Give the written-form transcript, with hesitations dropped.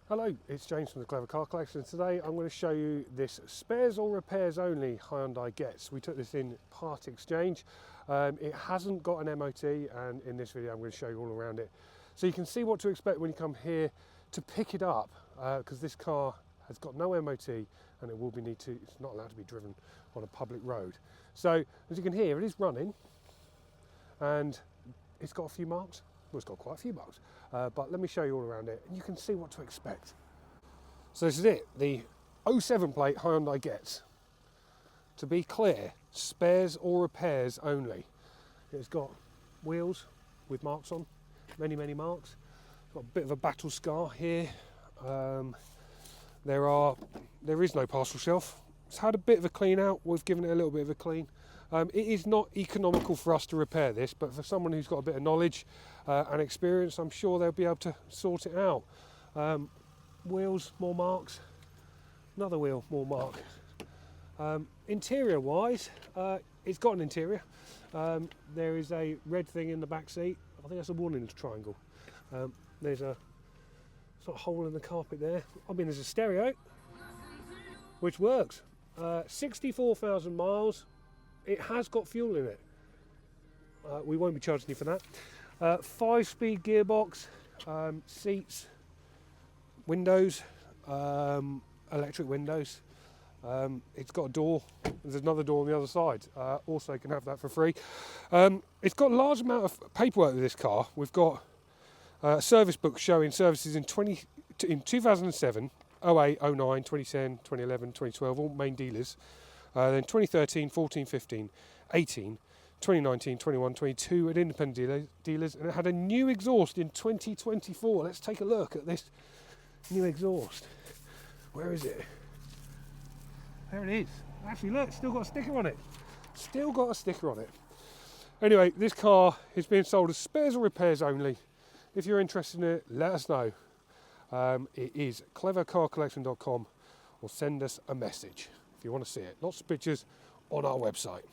Hello, it's James from the Clever Car Collection. Today I'm going to show you this spares or repairs only Hyundai Getz. We took this in part exchange. It hasn't got an MOT, and in this video I'm going to show you all around it. So you can see what to expect when you come here to pick it up, because this car has got no MOT and it's not allowed to be driven on a public road. So as you can hear, it is running and it's got a few marks. Well, it's got quite a few marks, but let me show you all around it and you can see what to expect. So this is it, the 07 plate Hyundai Getz. To be clear, spares or repairs only. It's got wheels with marks on, many marks. It's got a bit of a battle scar here. There is no parcel shelf. It's had a bit of a clean out. We've given it a little bit of a clean. It is not economical for us to repair this, but for someone who's got a bit of knowledge and experience, I'm sure they'll be able to sort it out. Wheels, more marks. Another wheel, more mark. Interior wise, it's got an interior. There is a red thing in the back seat. I think that's a warning triangle. There's a sort of hole in the carpet there. I mean, there's a stereo, which works. 64,000 miles. It has got fuel in it. We won't be charging you for that. 5-speed gearbox, seats, windows, electric windows. It's got a door. There's another door on the other side. Also, you can have that for free. It's got a large amount of paperwork with this car. We've got a service book showing services in 2007, 08, 09, 2010, 2011, 2012, all main dealers. Then 2013, 14, 15, 18, 2019, 21, 22 at independent dealers, and it had a new exhaust in 2024. Let's take a look at this new exhaust. Where is it? There it is. Actually, look, it's still got a sticker on it. Still got a sticker on it. Anyway, this car is being sold as spares or repairs only. If you're interested in it, let us know. It is clevercarcollection.com, or send us a message if you want to see it. Lots of pictures on our website.